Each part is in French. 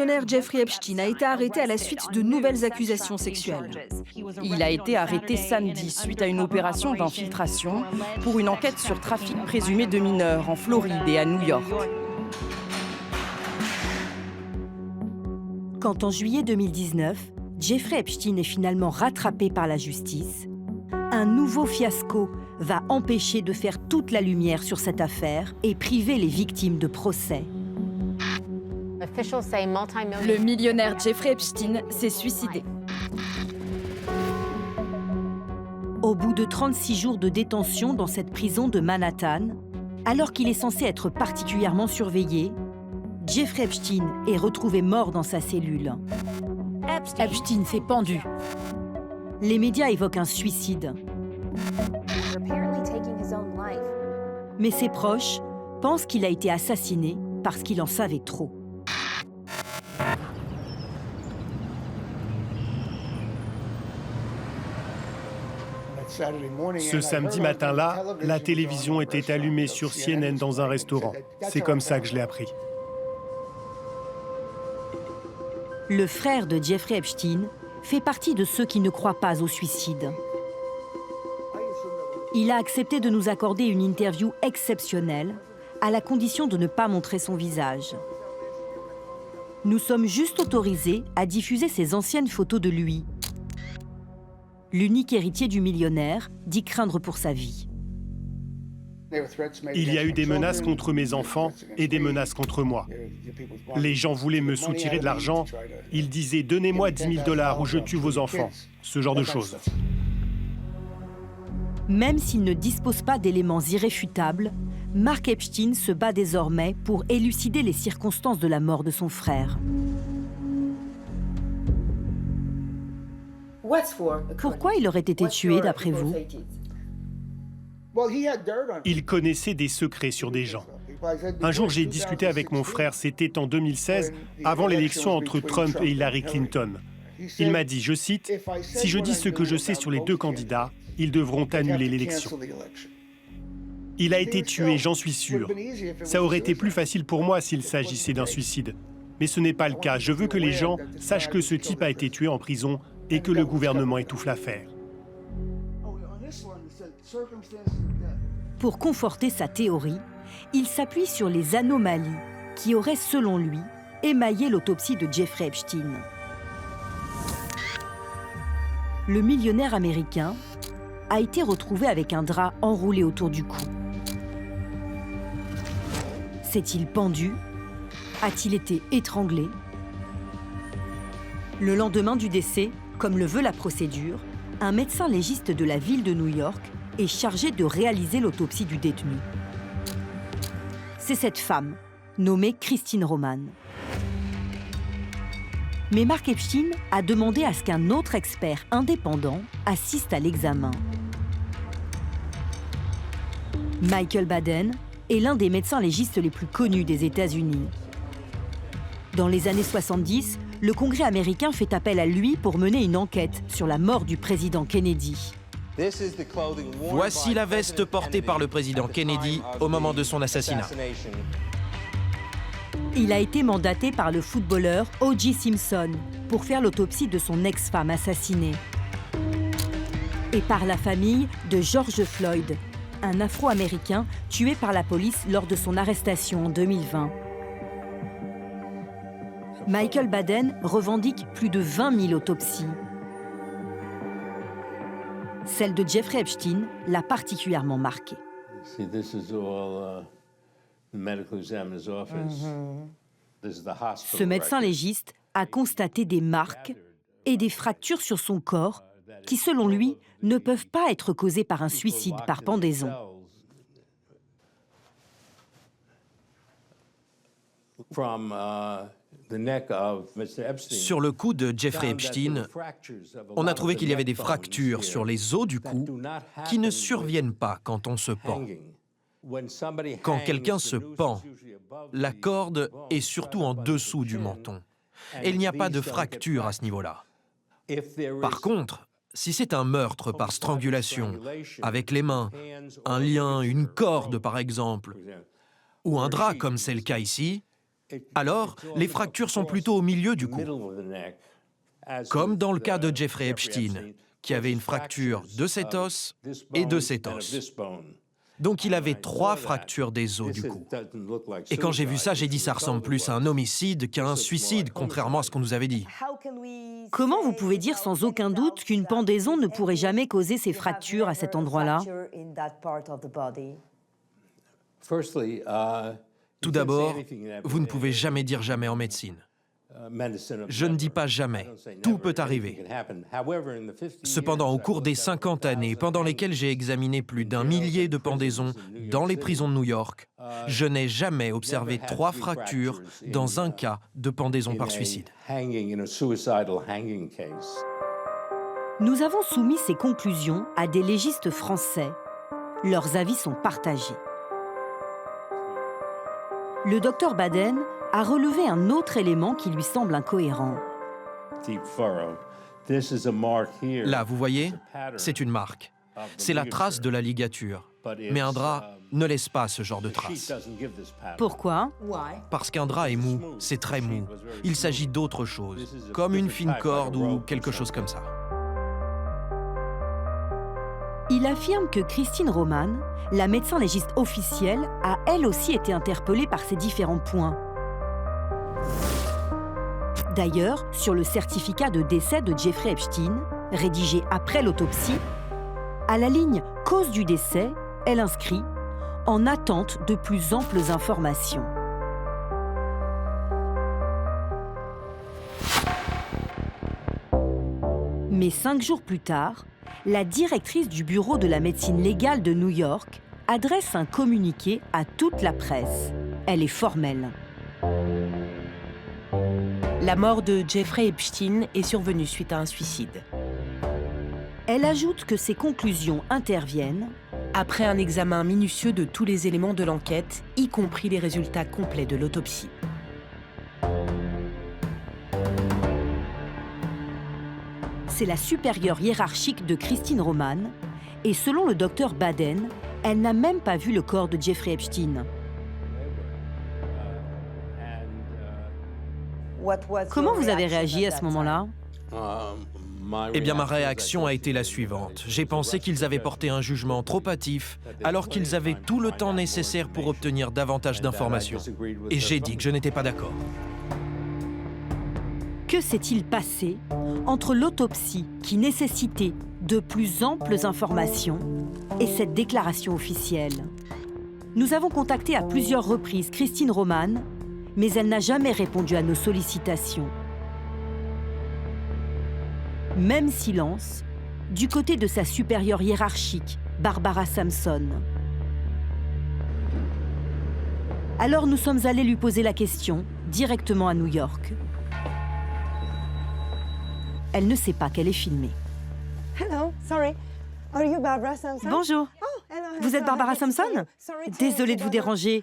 millionnaire Jeffrey Epstein a été arrêté à la suite de nouvelles accusations sexuelles. Il a été arrêté samedi suite à une opération d'infiltration pour une enquête sur trafic présumé de mineurs en Floride et à New York. Quand en juillet 2019, Jeffrey Epstein est finalement rattrapé par la justice, un nouveau fiasco va empêcher de faire toute la lumière sur cette affaire et priver les victimes de procès. Le millionnaire Jeffrey Epstein s'est suicidé. Au bout de 36 jours de détention dans cette prison de Manhattan, alors qu'il est censé être particulièrement surveillé, Jeffrey Epstein est retrouvé mort dans sa cellule. Epstein s'est pendu. Les médias évoquent un suicide. Mais ses proches pensent qu'il a été assassiné parce qu'il en savait trop. Ce samedi matin-là, la télévision était allumée sur CNN dans un restaurant. C'est comme ça que je l'ai appris. Le frère de Jeffrey Epstein fait partie de ceux qui ne croient pas au suicide. Il a accepté de nous accorder une interview exceptionnelle, à la condition de ne pas montrer son visage. Nous sommes juste autorisés à diffuser ses anciennes photos de lui. L'unique héritier du millionnaire dit craindre pour sa vie. Il y a eu des menaces contre mes enfants et des menaces contre moi. Les gens voulaient me soutirer de l'argent. Ils disaient « Donnez-moi 10 000 $ ou je tue vos enfants ». Ce genre de choses. Même s'il ne dispose pas d'éléments irréfutables, Mark Epstein se bat désormais pour élucider les circonstances de la mort de son frère. Pourquoi il aurait été tué, d'après vous? Il connaissait des secrets sur des gens. Un jour, j'ai discuté avec mon frère, c'était en 2016, avant l'élection entre Trump et Hillary Clinton. Il m'a dit, je cite, « Si je dis ce que je sais sur les deux candidats, ils devront annuler l'élection. » Il a été tué, j'en suis sûr. Ça aurait été plus facile pour moi s'il s'agissait d'un suicide. Mais ce n'est pas le cas. Je veux que les gens sachent que ce type a été tué en prison et que le gouvernement étouffe l'affaire. Pour conforter sa théorie, il s'appuie sur les anomalies qui auraient, selon lui, émaillé l'autopsie de Jeffrey Epstein. Le millionnaire américain a été retrouvé avec un drap enroulé autour du cou. S'est-il pendu? A-t-il été étranglé? Le lendemain du décès, comme le veut la procédure, un médecin légiste de la ville de New York est chargé de réaliser l'autopsie du détenu. C'est cette femme, nommée Christine Roman. Mais Mark Epstein a demandé à ce qu'un autre expert indépendant assiste à l'examen. Michael Baden est l'un des médecins légistes les plus connus des États-Unis. Dans les années 70, le Congrès américain fait appel à lui pour mener une enquête sur la mort du président Kennedy. Voici la veste portée par le président Kennedy au moment de son assassinat. Il a été mandaté par le footballeur O.J. Simpson pour faire l'autopsie de son ex-femme assassinée. Et par la famille de George Floyd, un Afro-Américain tué par la police lors de son arrestation en 2020. Michael Baden revendique plus de 20 000 autopsies. Celle de Jeffrey Epstein l'a particulièrement marqué. Ce médecin légiste a constaté des marques et des fractures sur son corps qui, selon lui, ne peuvent pas être causées par un suicide par pendaison. Sur le cou de Jeffrey Epstein, on a trouvé qu'il y avait des fractures sur les os du cou qui ne surviennent pas quand on se pend. Quand quelqu'un se pend, la corde est surtout en dessous du menton. Et il n'y a pas de fracture à ce niveau-là. Par contre, si c'est un meurtre par strangulation, avec les mains, un lien, une corde par exemple, ou un drap comme c'est le cas ici, Alors, les fractures sont plutôt au milieu du cou, comme dans le cas de Jeffrey Epstein, qui avait une fracture de cet os et de cet os. Donc il avait 3 fractures des os du cou. Et quand j'ai vu ça, j'ai dit ça ressemble plus à un homicide qu'à un suicide, contrairement à ce qu'on nous avait dit. Comment vous pouvez dire sans aucun doute qu'une pendaison ne pourrait jamais causer ces fractures à cet endroit-là? Tout d'abord, vous ne pouvez jamais dire jamais en médecine. Je ne dis pas jamais. Tout peut arriver. Cependant, au cours des 50 années pendant lesquelles j'ai examiné plus d'1 millier de pendaisons dans les prisons de New York, je n'ai jamais observé 3 fractures dans un cas de pendaison par suicide. Nous avons soumis ces conclusions à des légistes français. Leurs avis sont partagés. Le docteur Baden a relevé un autre élément qui lui semble incohérent. Là, vous voyez, c'est une marque. C'est la trace de la ligature. Mais un drap ne laisse pas ce genre de trace. Pourquoi? Parce qu'un drap est mou, c'est très mou. Il s'agit d'autre chose, comme une fine corde ou quelque chose comme ça. Il affirme que Christine Roman, la médecin légiste officielle, a elle aussi été interpellée par ces différents points. D'ailleurs, sur le certificat de décès de Jeffrey Epstein, rédigé après l'autopsie, à la ligne « Cause du décès », elle inscrit « En attente de plus amples informations ». Mais 5 jours plus tard, la directrice du bureau de la médecine légale de New York adresse un communiqué à toute la presse. Elle est formelle. La mort de Jeffrey Epstein est survenue suite à un suicide. Elle ajoute que ces conclusions interviennent après un examen minutieux de tous les éléments de l'enquête, y compris les résultats complets de l'autopsie. C'est la supérieure hiérarchique de Christine Roman, et selon le docteur Baden, elle n'a même pas vu le corps de Jeffrey Epstein. Comment vous avez réagi à ce moment-là? Eh bien, ma réaction a été la suivante. J'ai pensé qu'ils avaient porté un jugement trop hâtif, alors qu'ils avaient tout le temps nécessaire pour obtenir davantage d'informations. Et j'ai dit que je n'étais pas d'accord. Que s'est-il passé entre l'autopsie qui nécessitait de plus amples informations et cette déclaration officielle? Nous avons contacté à plusieurs reprises Christine Roman, mais elle n'a jamais répondu à nos sollicitations. Même silence du côté de sa supérieure hiérarchique, Barbara Sampson. Alors nous sommes allés lui poser la question directement à New York. Elle ne sait pas qu'elle est filmée. Bonjour. Vous êtes Barbara Sampson? Désolée de vous déranger.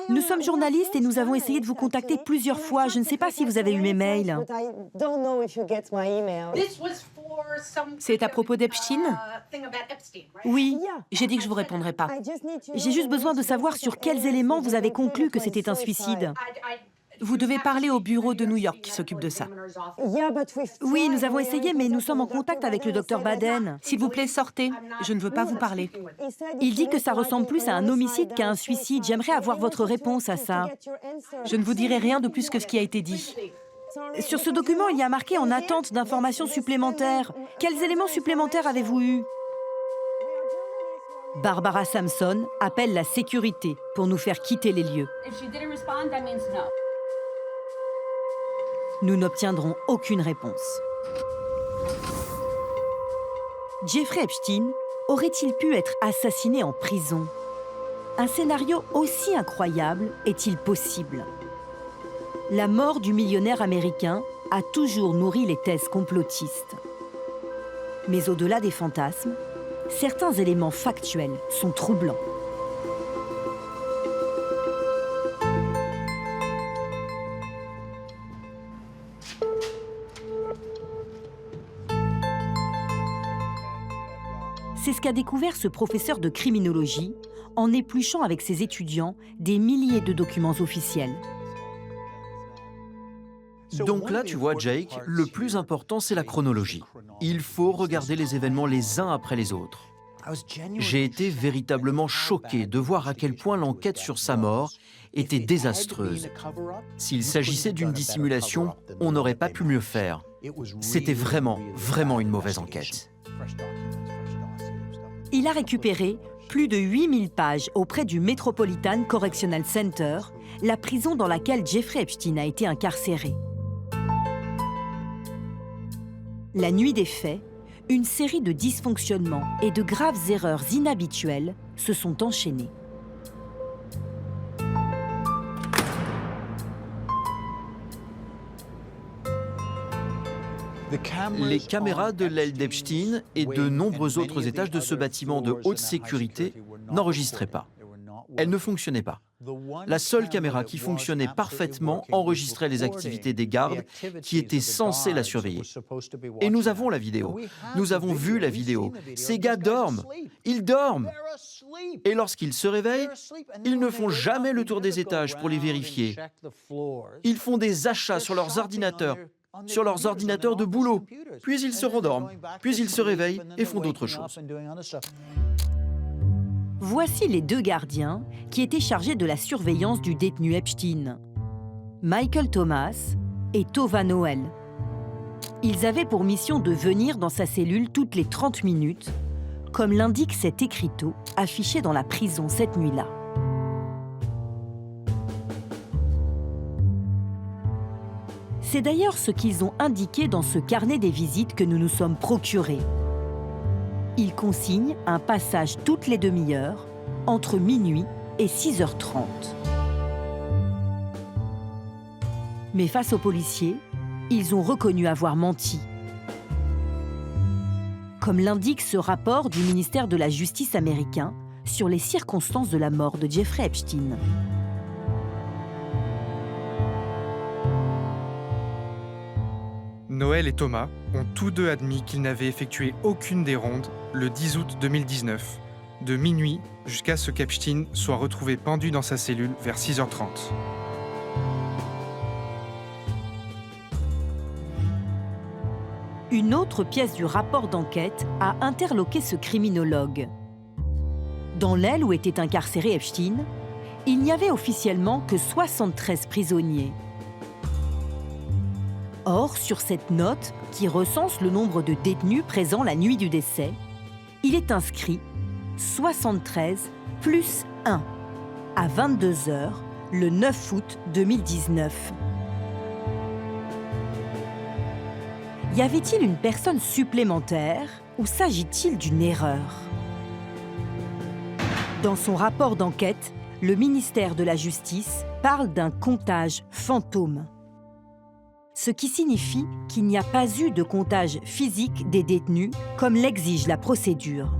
Nous sommes journalistes et nous avons essayé de vous contacter plusieurs fois. Je ne sais pas si vous avez eu mes mails. C'est à propos d'Epstein? Oui. J'ai dit que je vous répondrai pas. J'ai juste besoin de savoir sur quels éléments vous avez conclu que c'était un suicide. Vous devez parler au bureau de New York qui s'occupe de ça. Oui, nous avons essayé, mais nous sommes en contact avec le docteur Baden. S'il vous plaît, sortez. Je ne veux pas vous parler. Il dit que ça ressemble plus à un homicide qu'à un suicide. J'aimerais avoir votre réponse à ça. Je ne vous dirai rien de plus que ce qui a été dit. Sur ce document, il y a marqué en attente d'informations supplémentaires. Quels éléments supplémentaires avez-vous eus? Barbara Sampson appelle la sécurité pour nous faire quitter les lieux. Nous n'obtiendrons aucune réponse. Jeffrey Epstein aurait-il pu être assassiné en prison? Un scénario aussi incroyable est-il possible? La mort du millionnaire américain a toujours nourri les thèses complotistes. Mais au-delà des fantasmes, certains éléments factuels sont troublants. C'est ce qu'a découvert ce professeur de criminologie en épluchant avec ses étudiants des milliers de documents officiels. Donc là, tu vois, Jake, le plus important, c'est la chronologie. Il faut regarder les événements les uns après les autres. J'ai été véritablement choqué de voir à quel point l'enquête sur sa mort était désastreuse. S'il s'agissait d'une dissimulation, on n'aurait pas pu mieux faire. C'était vraiment une mauvaise enquête. Il a récupéré plus de 8000 pages auprès du Metropolitan Correctional Center, la prison dans laquelle Jeffrey Epstein a été incarcéré. La nuit des faits, une série de dysfonctionnements et de graves erreurs inhabituelles se sont enchaînées. Les caméras de l'aile d'Epstein et de nombreux autres étages de ce bâtiment de haute sécurité n'enregistraient pas. Elles ne fonctionnaient pas. La seule caméra qui fonctionnait parfaitement enregistrait les activités des gardes qui étaient censés la surveiller. Et nous avons la vidéo. Nous avons vu la vidéo. Ces gars dorment. Ils dorment. Et lorsqu'ils se réveillent, ils ne font jamais le tour des étages pour les vérifier. Ils font des achats sur leurs ordinateurs de boulot. Puis ils se rendorment. Puis ils se réveillent et font d'autres choses. Voici les deux gardiens qui étaient chargés de la surveillance du détenu Epstein. Michael Thomas et Tova Noel. Ils avaient pour mission de venir dans sa cellule toutes les 30 minutes, comme l'indique cet écriteau affiché dans la prison cette nuit-là. C'est d'ailleurs ce qu'ils ont indiqué dans ce carnet des visites que nous nous sommes procurés. Ils consignent un passage toutes les demi-heures, entre minuit et 6h30. Mais face aux policiers, ils ont reconnu avoir menti. Comme l'indique ce rapport du ministère de la Justice américain sur les circonstances de la mort de Jeffrey Epstein. Noel et Thomas ont tous deux admis qu'ils n'avaient effectué aucune des rondes le 10 août 2019, de minuit jusqu'à ce qu'Epstein soit retrouvé pendu dans sa cellule vers 6h30. Une autre pièce du rapport d'enquête a interloqué ce criminologue. Dans l'aile où était incarcéré Epstein, il n'y avait officiellement que 73 prisonniers. Or, sur cette note, qui recense le nombre de détenus présents la nuit du décès, il est inscrit 73 plus 1 à 22h le 9 août 2019. Y avait-il une personne supplémentaire ou s'agit-il d'une erreur? Dans son rapport d'enquête, le ministère de la Justice parle d'un comptage fantôme. Ce qui signifie qu'il n'y a pas eu de comptage physique des détenus comme l'exige la procédure.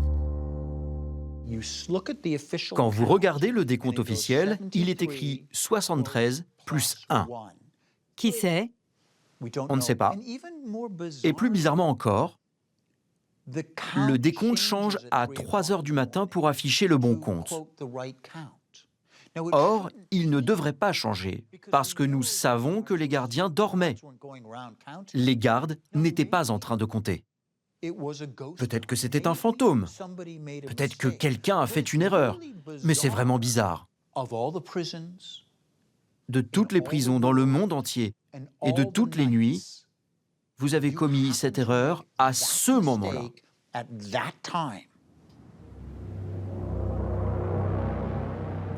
Quand vous regardez le décompte officiel, il est écrit 73 plus 1. Qui c'est? On ne sait pas. Et plus bizarrement encore, le décompte change à 3 heures du matin pour afficher le bon compte. Or, il ne devrait pas changer, parce que nous savons que les gardiens dormaient. Les gardes n'étaient pas en train de compter. Peut-être que c'était un fantôme. Peut-être que quelqu'un a fait une erreur. Mais c'est vraiment bizarre. De toutes les prisons dans le monde entier et de toutes les nuits, vous avez commis cette erreur à ce moment-là.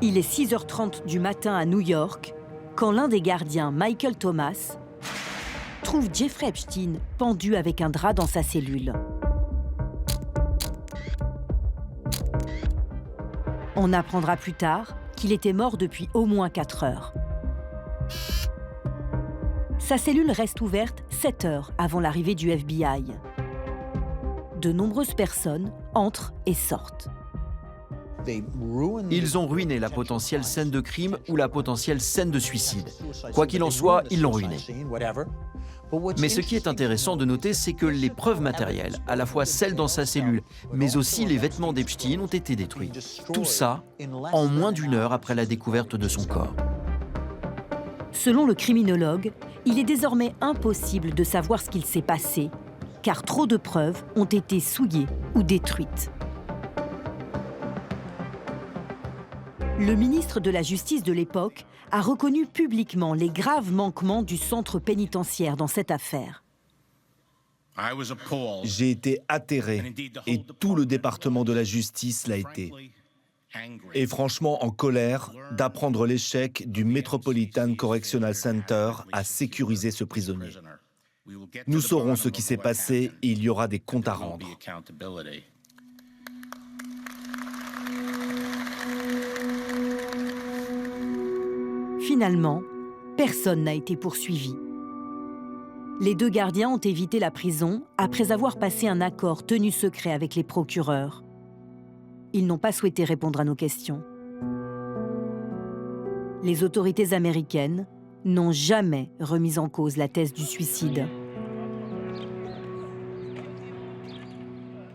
Il est 6h30 du matin à New York, quand l'un des gardiens, Michael Thomas, trouve Jeffrey Epstein pendu avec un drap dans sa cellule. On apprendra plus tard qu'il était mort depuis au moins 4 heures. Sa cellule reste ouverte 7 heures avant l'arrivée du FBI. De nombreuses personnes entrent et sortent. Ils ont ruiné la potentielle scène de crime ou la potentielle scène de suicide. Quoi qu'il en soit, ils l'ont ruinée. Mais ce qui est intéressant de noter, c'est que les preuves matérielles, à la fois celles dans sa cellule, mais aussi les vêtements d'Epstein, ont été détruits. Tout ça en moins d'1 heure après la découverte de son corps. Selon le criminologue, Il est désormais impossible de savoir ce qu'il s'est passé, car trop de preuves ont été souillées ou détruites. Le ministre de la Justice de l'époque a reconnu publiquement les graves manquements du centre pénitentiaire dans cette affaire. J'ai été atterré, et tout le département de la justice l'a été. Et franchement en colère d'apprendre l'échec du Metropolitan Correctional Center à sécuriser ce prisonnier. Nous saurons ce qui s'est passé et il y aura des comptes à rendre. Finalement, personne n'a été poursuivi. Les deux gardiens ont évité la prison après avoir passé un accord tenu secret avec les procureurs. Ils n'ont pas souhaité répondre à nos questions. Les autorités américaines n'ont jamais remis en cause la thèse du suicide.